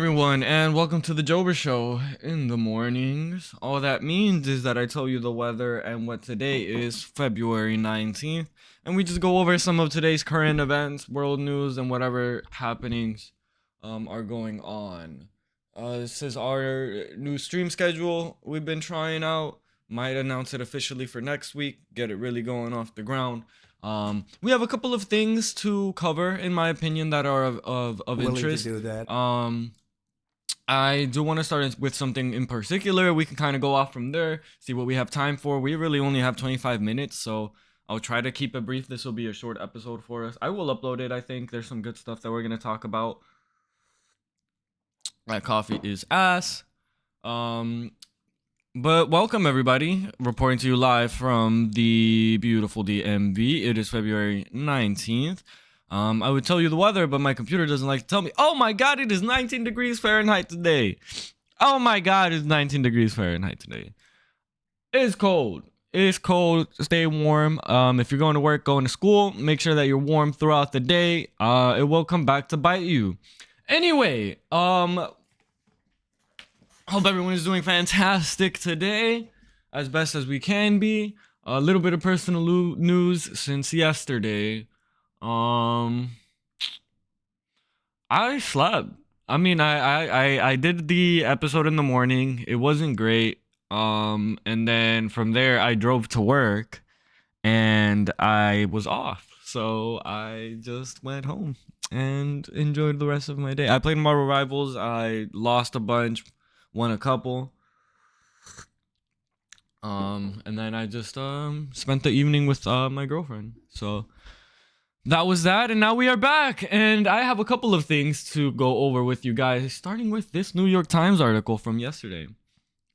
Everyone, and welcome to the Joaber Show in the mornings. All that means is that I tell you the weather and what today is, February 19th, and we just go over some of today's current events, world news, and whatever happenings are going on. This is our new stream schedule we've been trying out. Might announce it officially for next week, get it really going off the ground. We have a couple of things to cover, in my opinion, that are of Willing interest. to do that. I do want to start with something in particular. We can kind of go off from there, see what we have time for. We really only have 25 minutes, so I'll try to keep it brief. This will be a short episode for us. I will upload it, I think. There's some good stuff that we're going to talk about. That coffee is ass. But welcome, everybody. Reporting to you live from the beautiful DMV. It is February 19th. I would tell you the weather, but my computer doesn't like to tell me. Oh my god, it is 19 degrees Fahrenheit today. Oh my god, it's 19 degrees Fahrenheit today. It's cold. It's cold. Stay warm. If you're going to work, going to school, make sure that you're warm throughout the day. It will come back to bite you. Anyway, hope everyone is doing fantastic today, as best as we can be. A little bit of personal news since yesterday. I slept. I mean, I did the episode in the morning. It wasn't great. And then from there I drove to work and I was off. So I just went home and enjoyed the rest of my day. I played Marvel Rivals. I lost a bunch, won a couple. And then I just spent the evening with my girlfriend. So that was that, and now we are back, and I have a couple of things to go over with you guys, starting with this New York Times article from yesterday.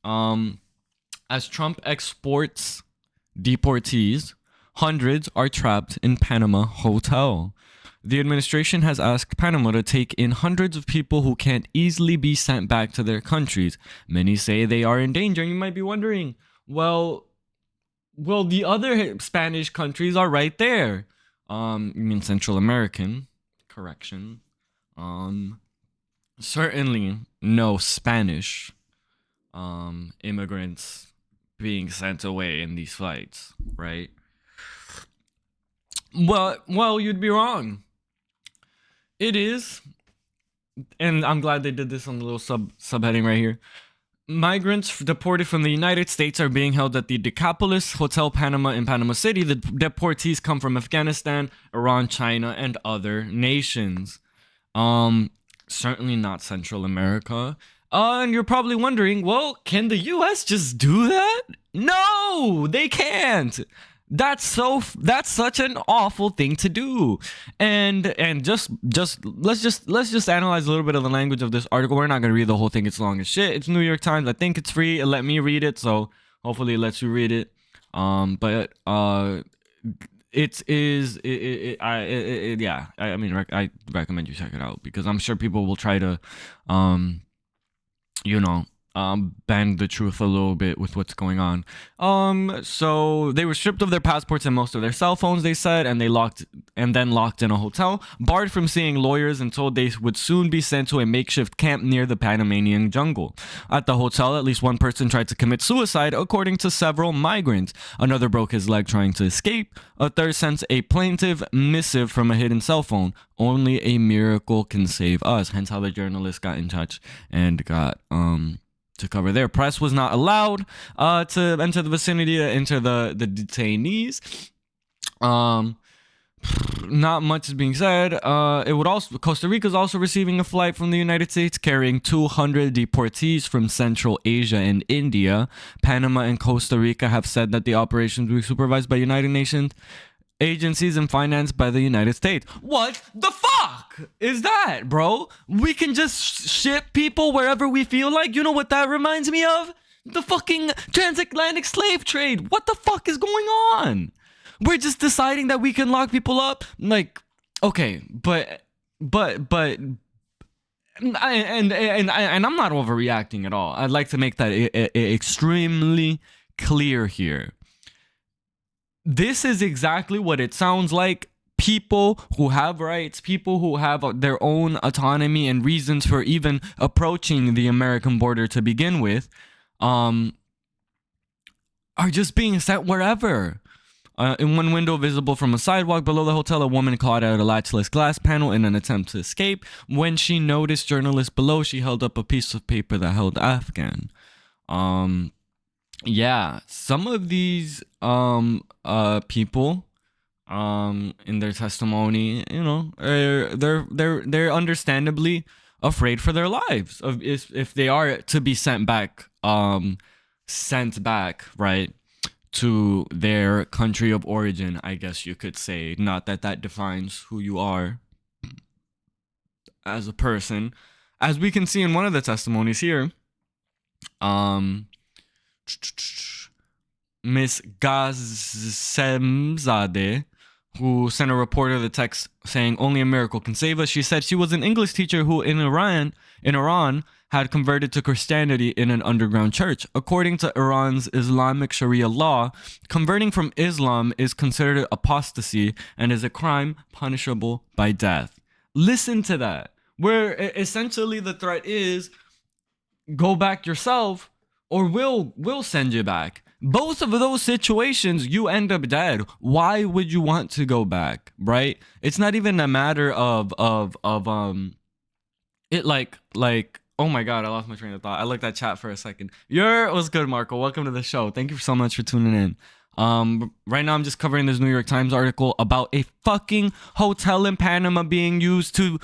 As Trump exports deportees, hundreds are trapped in Panama hotel. The administration has asked Panama to take in hundreds of people who can't easily be sent back to their countries. Many say they are in danger, and you might be wondering, well, the other Spanish countries are right there. You mean Central American? Correction. Certainly no Spanish immigrants being sent away in these flights, right? Well, you'd be wrong. It is, and I'm glad they did this on the little subheading right here. Migrants deported from the United States are being held at the Decapolis Hotel Panama in Panama City. The deportees come from Afghanistan, Iran, China, and other nations. Certainly not Central America. And you're probably wondering, well, can the US just do that? No, they can't. That's such an awful thing to do. And just let's just analyze a little bit of the language of this article. We're not gonna read the whole thing, it's long as shit. It's New York Times. I think it's free. It let me read it, so hopefully it lets you read it. But I recommend you check it out, because I'm sure people will try to bend the truth a little bit with what's going on. So they were stripped of their passports and most of their cell phones, they said, and then locked in a hotel, barred from seeing lawyers, and told they would soon be sent to a makeshift camp near the Panamanian jungle. At the hotel, at least one person tried to commit suicide, according to several migrants. Another broke his leg trying to escape. A third sent a plaintive missive from a hidden cell phone. Only a miracle can save us. Hence how the journalist got in touch and got to cover their press was not allowed to enter the vicinity, to enter the detainees. Not much is being said. Costa Rica is also receiving a flight from the United States carrying 200 deportees from Central Asia and India. Panama and Costa Rica have said that the operations will be supervised by United Nations agencies and financed by the United States. What the fuck is that, bro? We can just ship people wherever we feel like. You know what that reminds me of? The fucking transatlantic slave trade. What the fuck is going on? We're just deciding that we can lock people up. Like, okay, but I'm not overreacting at all. I'd like to make that extremely clear here. This is exactly what it sounds like people who have rights, people who have their own autonomy and reasons for even approaching the American border to begin with, are just being sent wherever. In one window visible from a sidewalk below the hotel, a woman caught out a latchless glass panel in an attempt to escape. When she noticed journalists below, she held up a piece of paper that held Afghan. Yeah, some of these people in their testimony, you know, they're understandably afraid for their lives of if they are to be sent back, right, to their country of origin, I guess you could say. Not that that defines who you are as a person. As we can see in one of the testimonies here, Miss Gazemzadeh, who sent a reporter the text saying only a miracle can save us. She said she was an English teacher who in Iran had converted to Christianity in an underground church. According to Iran's Islamic Sharia law, converting from Islam is considered apostasy and is a crime punishable by death. Listen to that. Where essentially the threat is go back yourself or we'll send you back. Both of those situations, you end up dead. Why would you want to go back, right? It's not even a matter of it like oh my god, I lost my train of thought. I looked at chat for a second. What's good, Marco? Welcome to the show. Thank you so much for tuning in. Right now I'm just covering this New York Times article about a fucking hotel in Panama being used to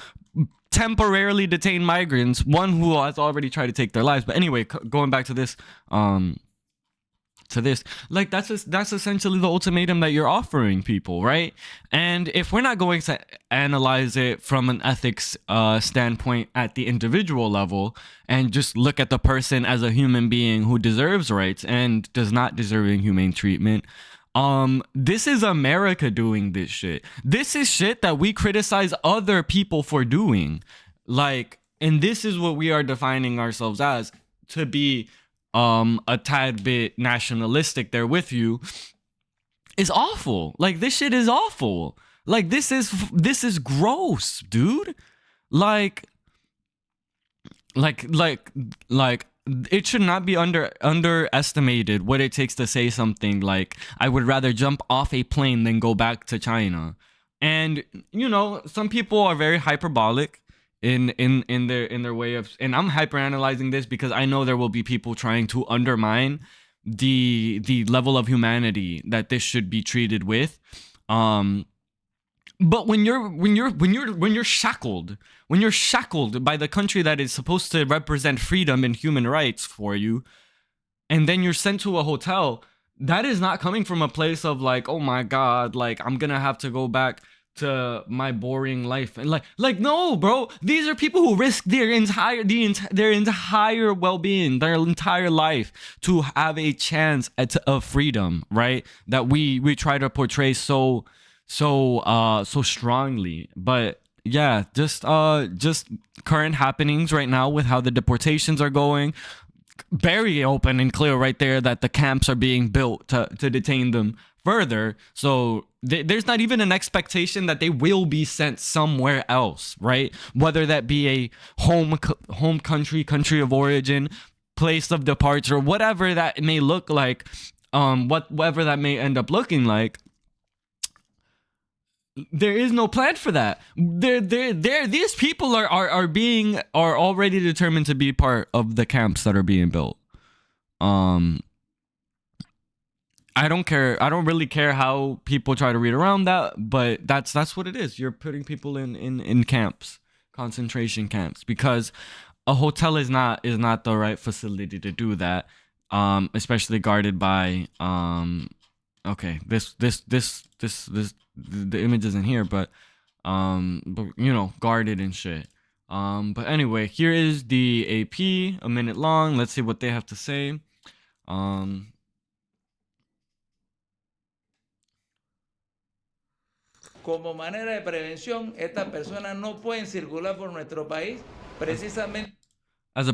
temporarily detain migrants, one who has already tried to take their lives. But anyway, going back to this, like that's essentially the ultimatum that you're offering people, right? And if we're not going to analyze it from an ethics standpoint at the individual level and just look at the person as a human being who deserves rights and does not deserve inhumane treatment, this is America doing this shit. This is shit that we criticize other people for doing, like, and this is what we are defining ourselves as, to be a tad bit nationalistic there with you, is awful. Like, this shit is awful. Like, this is gross, dude. Like it should not be underestimated what it takes to say something like, I would rather jump off a plane than go back to China. And you know, some people are very hyperbolic in their way of, and I'm hyperanalyzing this because I know there will be people trying to undermine the level of humanity that this should be treated with. But when you're shackled by the country that is supposed to represent freedom and human rights for you, and then you're sent to a hotel, that is not coming from a place of like, oh my god, like I'm gonna have to go back to my boring life. And like no, bro, these are people who risk their entire well-being, their entire life to have a chance of freedom, right? That we try to portray so strongly. But yeah, just current happenings right now with how the deportations are going, very open and clear right there that the camps are being built to detain them further. So there's not even an expectation that they will be sent somewhere else, right? Whether that be a home country of origin, place of departure, whatever that may look like, whatever that may end up looking like. There is no plan for that. These people are already determined to be part of the camps that are being built. I don't care. I don't really care how people try to read around that, but that's what it is. You're putting people in camps, concentration camps, because a hotel is not the right facility to do that. Especially guarded by okay, this the image isn't here, but you know, guarded and shit. But anyway, here is the AP, a minute long. Let's see what they have to say. Como manera de prevención, estas personas no pueden circular por nuestro país, precisamente. As a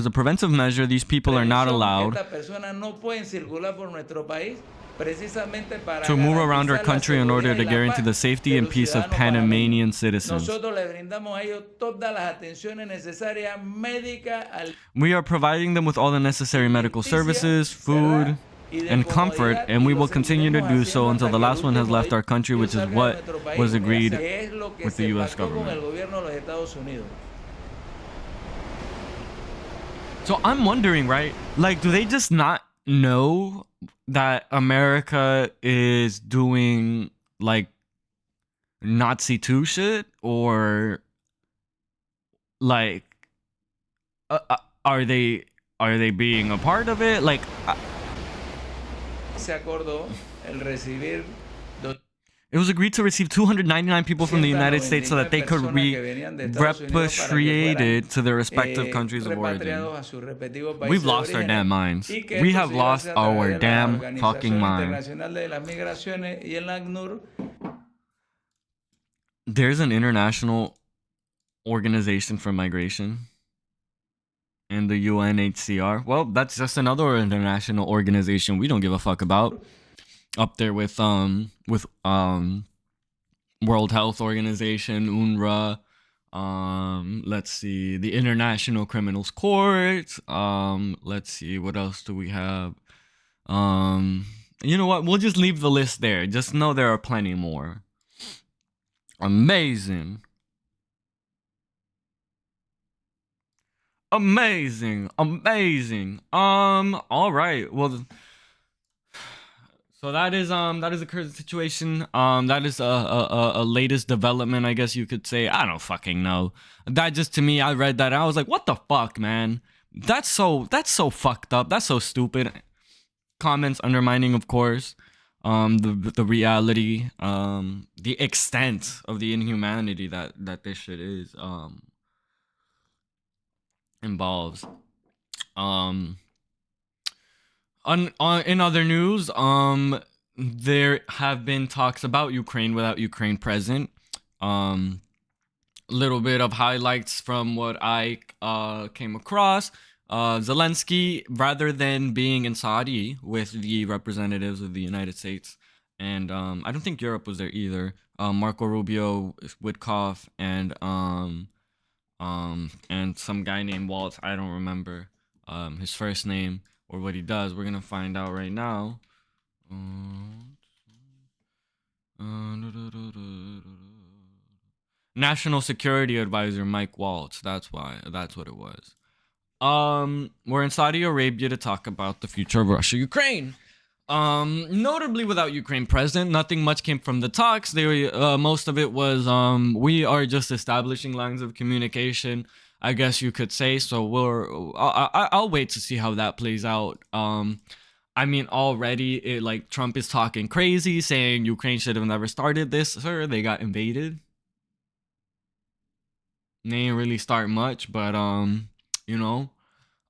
preventive measure, these people are not allowed. Estas personas no pueden circular por nuestro país, precisamente para to move around our garantizar la country in order seguridad to y la guarantee paz the safety de and los peace of ciudadanos panameños. Panamanian citizens. Nosotros le brindamos a ellos todas las atenciones necesarias médicas, We are providing them with all the necessary medical services, food, and comfort, and we will continue to do so until the last one has left our country, which is what was agreed with the U.S. government. So I'm wondering, right? Like, do they just not know that America is doing like Nazi 2 shit, or like are they being a part of it? Like, Se acordó el recibir it was agreed to receive 299 people from the United States so that they could be repatriated to their respective countries of origin. We've lost our damn minds. We have lost our damn fucking minds. There's an international organization for migration and the UNHCR. Well, that's just another international organization we don't give a fuck about. Up there with World Health Organization, UNRWA, let's see, the International Criminals Court, let's see, what else do we have? You know what? We'll just leave the list there. Just know there are plenty more. Amazing. All right. Well, so that is the current situation. That is a latest development, I guess you could say. I don't fucking know. That just, to me, I read that and I was like, what the fuck, man? That's so fucked up. That's so stupid. Comments undermining, of course, the reality, the extent of the inhumanity that this shit is involves. In other news, there have been talks about Ukraine without Ukraine present. Little bit of highlights from what I came across. Zelensky, rather than being in Saudi with the representatives of the United States, and I don't think Europe was there either. Marco Rubio, Witkoff, and some guy named Waltz. I don't remember his first name or what he does. We're gonna find out right now. National Security Advisor Mike Waltz. That's what it was. We're in Saudi Arabia to talk about the future of Russia-Ukraine. Notably without Ukraine present, nothing much came from the talks. Most of it was we are just establishing lines of communication, I guess you could say. So I'll wait to see how that plays out. I mean, already Trump is talking crazy, saying Ukraine should have never started this. Sir, they got invaded. They didn't really start much, but you know.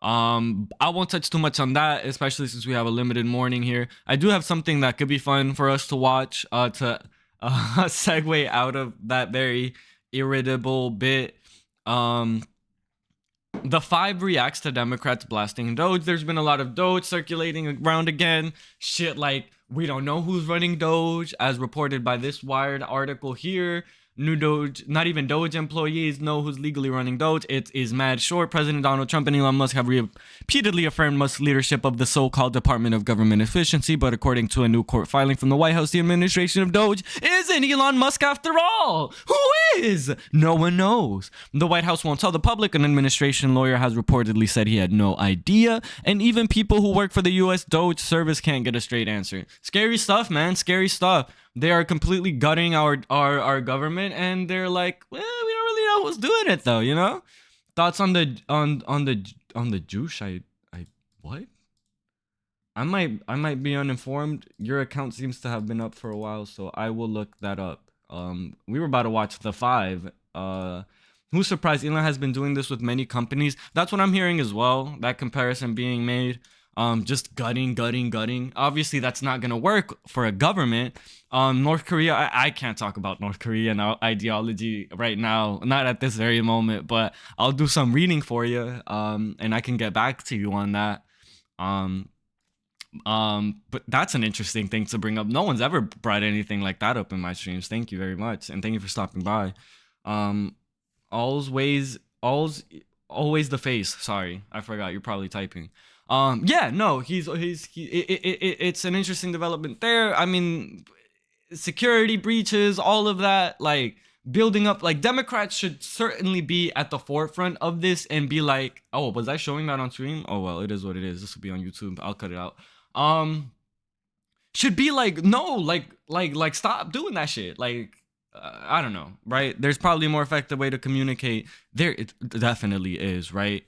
I won't touch too much on that, especially since we have a limited morning here. I do have something that could be fun for us to watch to segue out of that very irritable bit. The 5 reacts to Democrats blasting Doge. There's been a lot of Doge circulating around again. Shit like, we don't know who's running Doge, as reported by this Wired article here. New Doge, not even Doge employees know who's legally running Doge. It is mad short. President Donald Trump and Elon Musk have repeatedly affirmed Musk's leadership of the so-called Department of Government Efficiency, but according to a new court filing from the White House, the administration of Doge isn't Elon Musk after all. Who is? No one knows. The White House won't tell the public. An administration lawyer has reportedly said he had no idea, and even people who work for the U.S. Doge service can't get a straight answer. Scary stuff, man. Scary stuff. They are completely gutting our government, and they're like, well, we don't really know who's doing it though, you know? Thoughts on the Juice? I what? I might be uninformed. Your account seems to have been up for a while, so I will look that up. We were about to watch The 5. Who's surprised? Elon has been doing this with many companies. That's what I'm hearing as well. That comparison being made. Just gutting. Obviously, that's not gonna work for a government. North Korea, I can't talk about North Korean ideology right now, not at this very moment, but I'll do some reading for you, and I can get back to you on that. But that's an interesting thing to bring up. No one's ever brought anything like that up in my streams. Thank you very much, and thank you for stopping by. Always the face. Sorry, I forgot. You're probably typing. Yeah, no, it's an interesting development there. I mean, security breaches, all of that, like building up. Like Democrats should certainly be at the forefront of this and be like, oh, was I showing that on stream? Oh well, it is what it is. This will be on YouTube. I'll cut it out. Should be like, no, like stop doing that shit. Like, I don't know, right? There's probably a more effective way to communicate. There, it definitely is, right?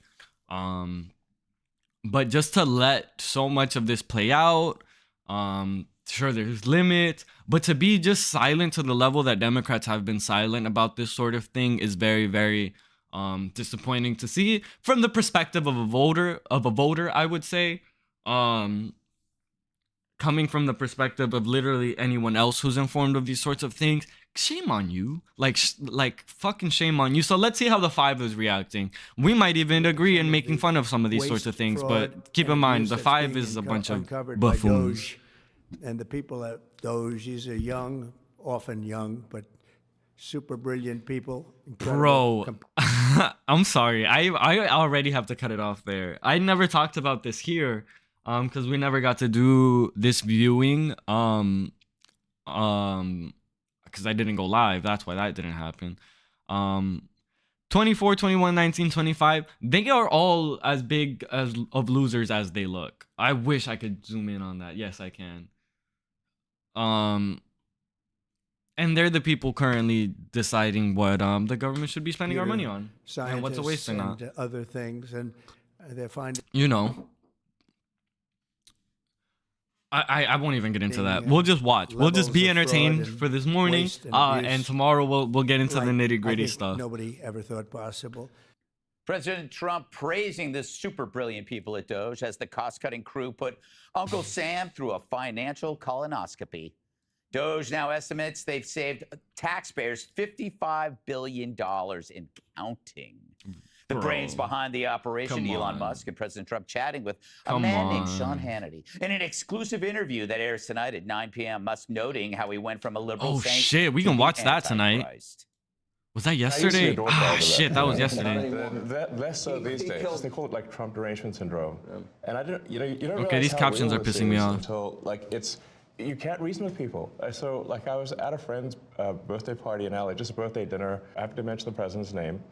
But just to let so much of this play out, sure, there's limits, but to be just silent to the level that Democrats have been silent about this sort of thing is very, very disappointing to see from the perspective of a voter, I would say. Coming from the perspective of literally anyone else who's informed of these sorts of things, shame on you. Like fucking shame on you. So let's see how the Five is reacting. We might even agree in making fun of some of these sorts of things, but keep in mind the Five is a bunch of buffoons. And the people at Doge, these are young, often young, but super brilliant people. Bro, I'm sorry. I already have to cut it off there. I never talked about this here. Because we never got to do this viewing, because I didn't go live. That's why that didn't happen. 24, 21, 19, 25. They are all as big as of losers as they look. I wish I could zoom in on that. Yes, I can. And they're the people currently deciding what the government should be spending our money on and what's a waste or not. Other things, and they're finding. You know. I won't even get into that. We'll just watch. We'll just be entertained for this morning, and tomorrow we'll get into the nitty-gritty stuff. Nobody ever thought possible. President Trump praising the super brilliant people at Doge as the cost-cutting crew put Uncle Sam through a financial colonoscopy. Doge now estimates they've saved taxpayers $55 billion in counting. The brains behind the operation, Elon Musk and President Trump chatting with a man named Sean Hannity. In an exclusive interview that airs tonight at 9 p.m., Musk noting how he went from a liberal saint shit, we can watch that tonight. Was that yesterday? Ah, shit, that was yesterday. Less so these days. They call it like Trump derangement syndrome. And I don't, you don't okay, these captions are pissing me off. Until like you can't reason with people. So like I was at a friend's birthday party in LA, just a birthday dinner. I have to mention the president's name.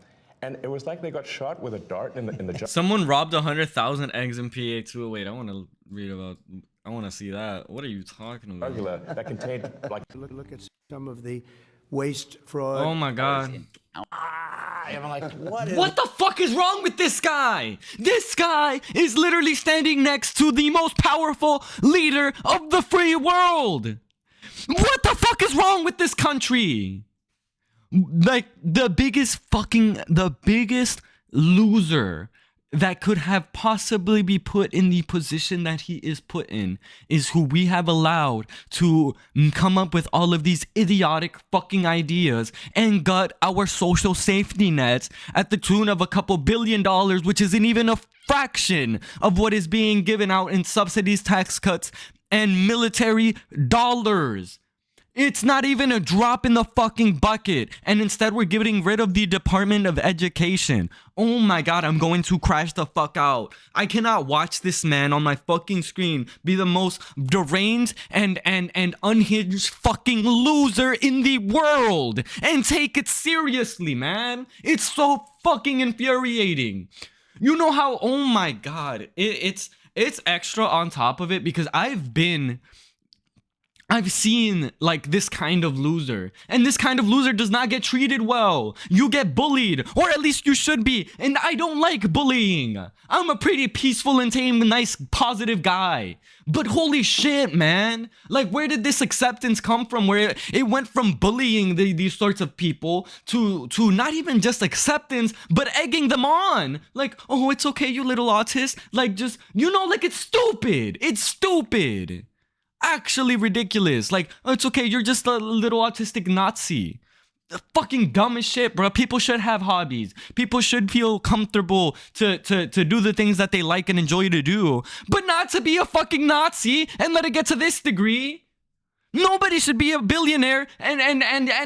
And it was like they got shot with a dart in the Someone robbed 100,000 eggs in PA2. Wait, I want to read about. I want to see that. What are you talking about? That contained like. Look at some of the waste, fraud. Oh my God. I'm like, what the fuck is wrong with this guy? This guy is literally standing next to the most powerful leader of the free world. What the fuck is wrong with this country? Like the biggest loser that could have possibly be put in the position that he is put in is who we have allowed to come up with all of these idiotic fucking ideas and gut our social safety nets at the tune of a couple $2 billion, which isn't even a fraction of what is being given out in subsidies, tax cuts, and military dollars. It's not even a drop in the fucking bucket. And instead we're getting rid of the Department of Education. Oh my God, I'm going to crash the fuck out. I cannot watch this man on my fucking screen be the most deranged and unhinged fucking loser in the world and take it seriously, man. It's so fucking infuriating. You know how, oh my God, it's extra on top of it because I've seen like this kind of loser, and this kind of loser does not get treated well. You get bullied, or at least you should be, and I don't like bullying. I'm a pretty peaceful and tame, nice, positive guy. But holy shit, man. Like, where did this acceptance come from? Where it went from bullying these sorts of people to not even just acceptance, but egging them on. Like, oh, it's okay, you little autist. Like, just, like, it's stupid. It's stupid. Actually ridiculous. Like, oh, it's okay, you're just a little autistic Nazi. fucking dumb as shit, bro. People should have hobbies. People should feel comfortable to do the things that they like and enjoy to do, but not to be a fucking Nazi and let it get to this degree. Nobody should be a billionaire and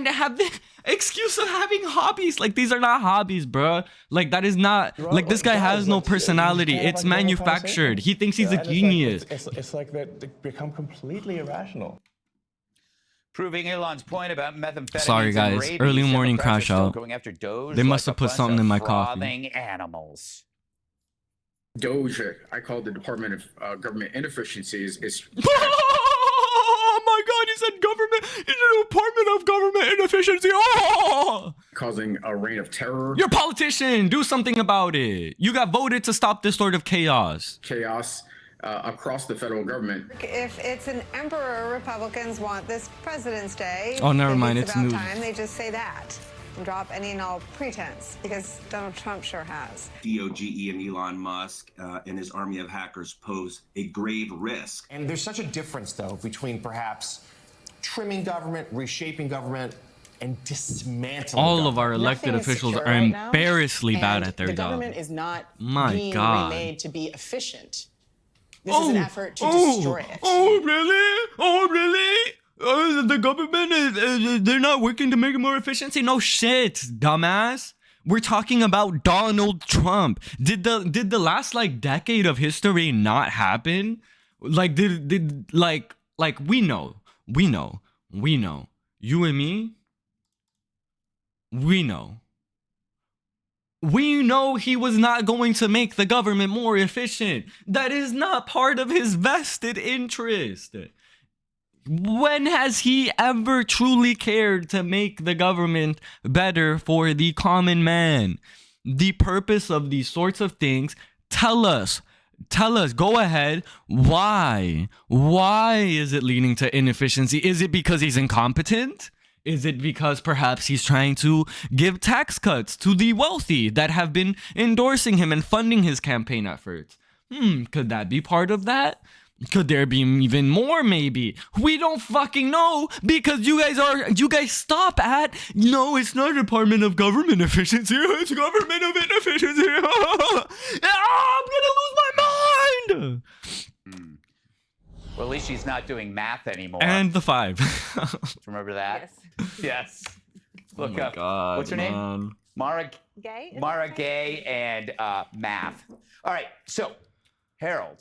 have the excuse of having hobbies. Like, these are not hobbies, bro. Like, that is not, like, this guy has no personality. It's manufactured. He thinks he's a genius. It's like they become completely irrational. Proving Elon's point about methamphetamine. Sorry, guys. Rabies, Early morning Democrats are crash still out. Going after Doge They must like have put a bunch something of in my coffee. frothing animals. Doge, I call the Department of Government Inefficiencies, is Oh my God! He said government. It's a Department of Government Inefficiency. Oh! causing a reign of terror, You're a politician. Do something about it. You got voted to stop this sort of chaos. chaos across the federal government. If it's an emperor, Republicans want this President's Day. Oh, never mind, It's it's about news. time they just say that and drop any and all pretense, because Donald Trump sure has. DOGE and Elon Musk and his army of hackers pose a grave risk. And there's such a difference, though, between perhaps trimming government, reshaping government, and dismantling All government. of our elected Nothing is officials secure are right now, embarrassingly bad and at their the job. government is not My being God. remade to be efficient. This is an effort to destroy it. Oh, really? Oh, really? The government is they're not working to make it more efficiency? No shit, dumbass. We're talking about Donald Trump. Did the last like decade of history not happen? Like did like we know. You and me, we know. We know he was not going to make the government more efficient. That is not part of his vested interest. When has he ever truly cared to make the government better for the common man? The purpose of these sorts of things, tell us, go ahead. Why? Why is it leading to inefficiency? Is it because he's incompetent? Is it because perhaps he's trying to give tax cuts to the wealthy that have been endorsing him and funding his campaign efforts? Could that be part of that? Could there be even more, maybe? We don't fucking know, because you guys stop at, no, it's not a Department of Government Efficiency, it's Government of Inefficiency. I'm gonna lose my mind. Well, at least she's not doing math anymore. And the 5. Remember that? Yes. Look Oh my up. God, What's her name? man. Mara Gay? Mara Gay and math. All right. So, Harold.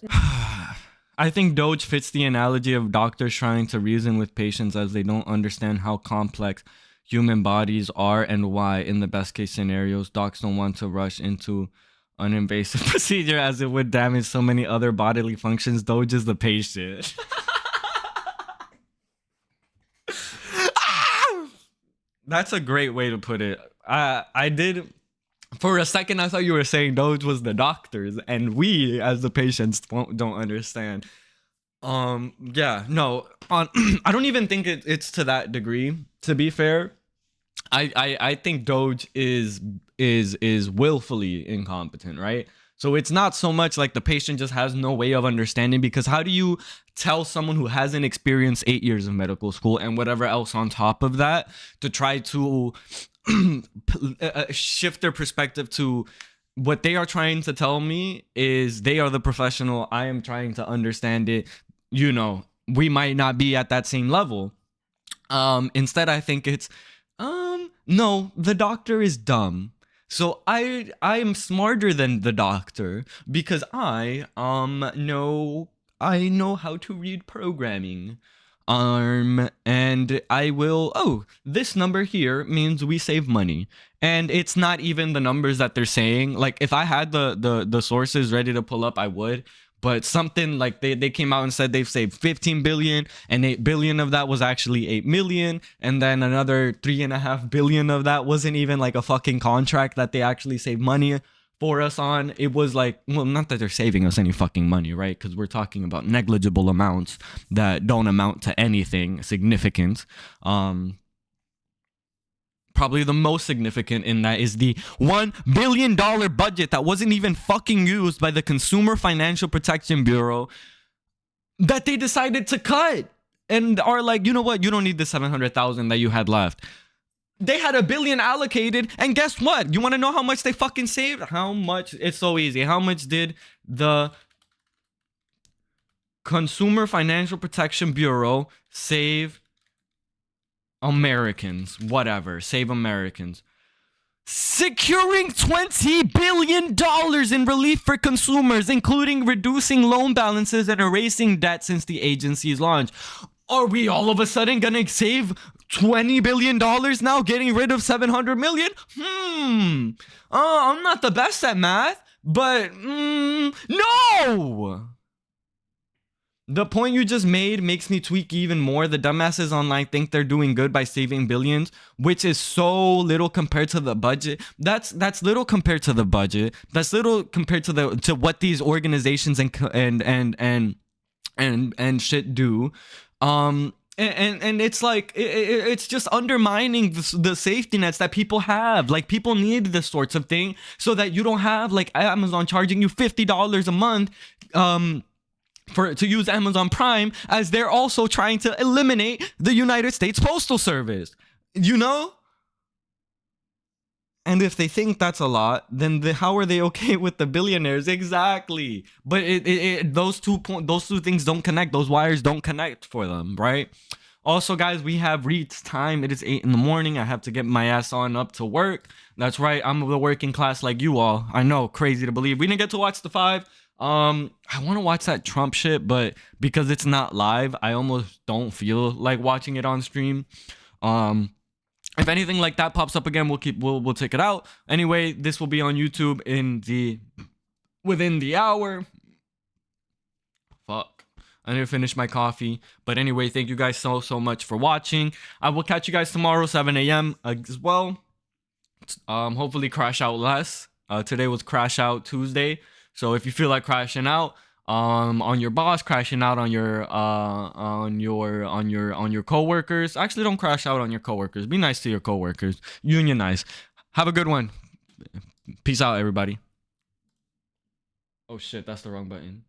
I think Doge fits the analogy of doctors trying to reason with patients as they don't understand how complex human bodies are and why, in the best case scenarios, docs don't want to rush into an invasive procedure as it would damage so many other bodily functions. Doge is the patient. That's a great way to put it. I did, for a second, I thought you were saying Doge was the doctors, and we, as the patients, don't understand. Yeah, no, I don't even think it's to that degree. To be fair, I think Doge is willfully incompetent, right? So it's not so much like the patient just has no way of understanding, because how do you tell someone who hasn't experienced 8 years of medical school and whatever else on top of that to try to shift their perspective to what they are trying to tell me is they are the professional, I am trying to understand it, you know, we might not be at that same level. Instead, I think it's no, the doctor is dumb. So I am smarter than the doctor because I know how to read programming. And I will, this number here means we save money. And it's not even the numbers that they're saying. Like, if I had the sources ready to pull up, I would. But something like they came out and said they've saved 15 billion, and 8 billion of that was actually 8 million. And then another 3.5 billion of that wasn't even like a fucking contract that they actually saved money for us on. It was like, well, not that they're saving us any fucking money, right? Because we're talking about negligible amounts that don't amount to anything significant. Probably the most significant in that is the $1 billion budget that wasn't even fucking used by the Consumer Financial Protection Bureau that they decided to cut and are like, you know what? You don't need the $700,000 that you had left. They had $1 billion allocated, and guess what? You want to know how much they fucking saved? How much? It's so easy. How much did the Consumer Financial Protection Bureau save Americans? Whatever. Save Americans. Securing $20 billion in relief for consumers, including reducing loan balances and erasing debt since the agency's launch. Are we all of a sudden gonna save $20 billion now, getting rid of 700 million? I'm not the best at math, but no! The point you just made makes me tweak even more. The dumbasses online think they're doing good by saving billions, which is so little compared to the budget. That's little compared to the budget. That's little compared to what these organizations and shit do. And it's like it's just undermining the safety nets that people have. Like, people need this sorts of thing so that you don't have like Amazon charging you $50 a month to use Amazon Prime, as they're also trying to eliminate the United States Postal Service, you know? And if they think that's a lot, then how are they okay with the billionaires? Exactly. But those two things don't connect. Those wires don't connect for them, right? Also, guys, we have reached time. It is 8 in the morning. I have to get my ass on up to work. That's right. I'm the working class like you all. I know, crazy to believe. We didn't get to watch the 5. I want to watch that Trump shit, but because it's not live, I almost don't feel like watching it on stream. If anything like that pops up again, we'll take it out. Anyway, this will be on YouTube within the hour. Fuck. I need to finish my coffee. But anyway, thank you guys so much for watching. I will catch you guys tomorrow, 7 a.m. as well. Hopefully crash out less. Today was Crash Out Tuesday. So if you feel like crashing out on your boss, crashing out on your coworkers, actually don't crash out on your coworkers. Be nice to your coworkers. Unionize. Have a good one. Peace out, everybody. Oh shit, that's the wrong button.